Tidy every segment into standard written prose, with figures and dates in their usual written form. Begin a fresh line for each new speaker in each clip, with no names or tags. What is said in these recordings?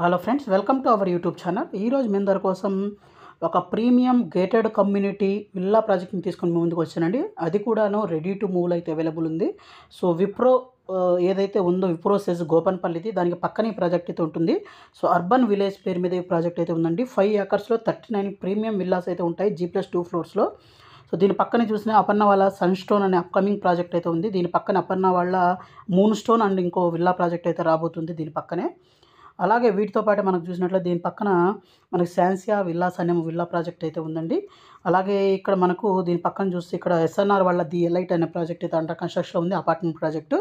Hello friends, welcome to our YouTube channel. ఈరోజు మీ అందరి కోసం ఒక ప్రీమియం గేటెడ్ కమ్యూనిటీ విల్లా ప్రాజెక్ట్ని తీసుకొని మీ ముందుకు వచ్చానండి. అది కూడాను రెడీ టు మూవ్ అయితే అవైలబుల్ ఉంది. సో విప్రో ఏదైతే ఉందో విప్రో సెజ్ గోపన్పల్లిది, దానికి పక్కనే ఈ ప్రాజెక్ట్ అయితే ఉంటుంది. సో అర్బన్ విలేజ్ పేరు మీద ఈ ప్రాజెక్ట్ అయితే ఉందండి. 5 ఏకర్స్లో 39 ప్రీమియం విల్లాస్ అయితే ఉంటాయి G+2 ఫ్లోర్స్లో. సో దీని పక్కనే చూసిన అపర్ణ వాళ్ళ సన్ స్టోన్ అనే అప్కమింగ్ ప్రాజెక్ట్ అయితే ఉంది. దీని పక్కన అపర్ణ వాళ్ళ మూన్ స్టోన్ అండ్ ఇంకో విల్లా ప్రాజెక్ట్ అయితే రాబోతుంది దీని పక్కనే. అలాగే వీటితో పాటు మనకు చూసినట్లయితే దీని పక్కన మనకి శాన్సియా విల్లాస్ అనే విల్లా ప్రాజెక్ట్ అయితే ఉందండి. అలాగే ఇక్కడ మనకు దీని పక్కన చూస్తే ఇక్కడ SNR వాళ్ళ ది ఎలైట్ అనే ప్రాజెక్ట్ అయితే అండర్ కన్స్ట్రక్షన్ ఉంది, అపార్ట్మెంట్ ప్రాజెక్టు.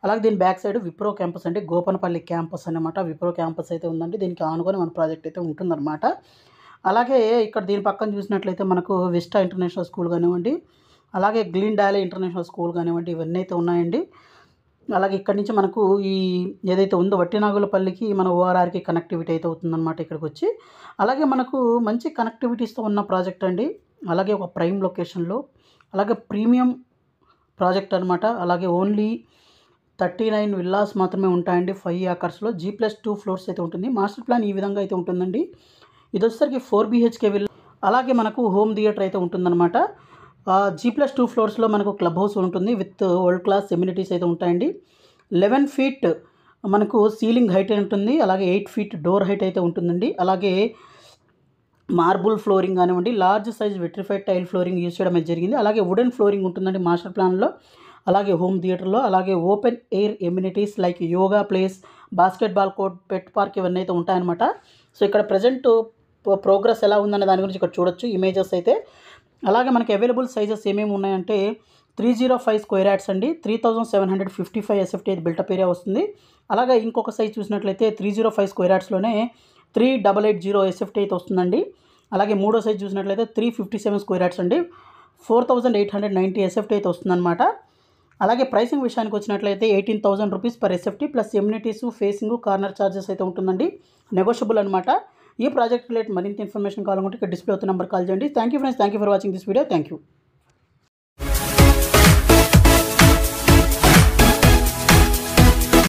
అలాగే దీని బ్యాక్ సైడ్ విప్రో క్యాంపస్ అంటే గోపనపల్లి క్యాంపస్ అనమాట. విప్రో క్యాంపస్ అయితే ఉందండి. దీనికి ఆనుకొని మన ప్రాజెక్ట్ అయితే ఉంటుందన్నమాట. అలాగే ఇక్కడ దీని పక్కన చూసినట్లయితే మనకు విస్టా ఇంటర్నేషనల్ స్కూల్ కానివ్వండి, అలాగే గ్లీన్ డాలే ఇంటర్నేషనల్ స్కూల్ కానివ్వండి, ఇవన్నీ అయితే ఉన్నాయండి. అలాగే ఇక్కడి నుంచి మనకు ఈ ఏదైతే ఉందో వట్టినాగులపల్లికి మన ORRకి కనెక్టివిటీ అయితే అవుతుందన్నమాట ఇక్కడికి వచ్చి. అలాగే మనకు మంచి కనెక్టివిటీస్తో ఉన్న ప్రాజెక్ట్ అండి. అలాగే ఒక ప్రైమ్ లొకేషన్లో, అలాగే ప్రీమియం ప్రాజెక్ట్ అనమాట. అలాగే ఓన్లీ 39 విల్లాస్ మాత్రమే ఉంటాయండి 5 ఏకర్స్లో. G+2 ఫ్లోర్స్ అయితే ఉంటుంది. మాస్టర్ ప్లాన్ ఈ విధంగా అయితే ఉంటుందండి. ఇది వచ్చేసరికి 4 BHK విల్లా. అలాగే మనకు హోమ్ థియేటర్ అయితే ఉంటుందన్నమాట. G+2 ఫ్లోర్స్లో మనకు క్లబ్ హౌస్ ఉంటుంది విత్ వరల్డ్ క్లాస్ ఎమ్యూనిటీస్ అయితే ఉంటాయండి. 11 ఫీట్ మనకు సీలింగ్ హైట్ ఉంటుంది. అలాగే 8 ఫీట్ డోర్ హైట్ అయితే ఉంటుందండి. అలాగే మార్బుల్ ఫ్లోరింగ్ కానివ్వండి, large size vitrified tile flooring use చేయడం అయితే జరిగింది. అలాగే వుడెన్ ఫ్లోరింగ్ ఉంటుందండి మాస్టర్ ప్లాన్లో. అలాగే హోమ్ థియేటర్లో, అలాగే open air amenities like yoga place, basketball court, pet park ఇవన్నీ అయితే ఉంటాయన్నమాట. సో ఇక్కడ ప్రజెంట్ ప్రోగ్రెస్ ఎలా ఉందనే దాని గురించి ఇక్కడ చూడొచ్చు ఇమేజెస్ అయితే. అలాగే మనకి అవైలబుల్ సైజెస్ ఏమేమి ఉన్నాయంటే 305 స్క్వేర్ యార్డ్స్ అండి, 3755 SFT అయితే బిల్టప్ ఏరియా వస్తుంది. అలాగే ఇంకొక సైజ్ చూసినట్లయితే 305 స్క్వేర్ యార్డ్స్లోనే 3880 SFT అయితే వస్తుందండి. అలాగే మూడో సైజ్ చూసినట్లయితే 357 స్క్వేర్ యార్డ్స్ అండి, 4890 SFT అయితే వస్తుందన్నమాట. అలాగే ప్రైసింగ్ విషయానికి వచ్చినట్లయితే 18,000 rupees per SFT plus amenities, facing, corner charges అయితే ఉంటుందండి. నెగోషియబుల్ అనమాట. ఈ ప్రాజెక్ట్ రిలేటెడ్ మరింత ఇన్ఫర్మేషన్ కావాలనుకుంటే ఇక్కడ డిస్ప్లే అవుతున్న నెంబర్ కాల్ చేయండి. Thank you friends, thank you for watching this video. Thank you.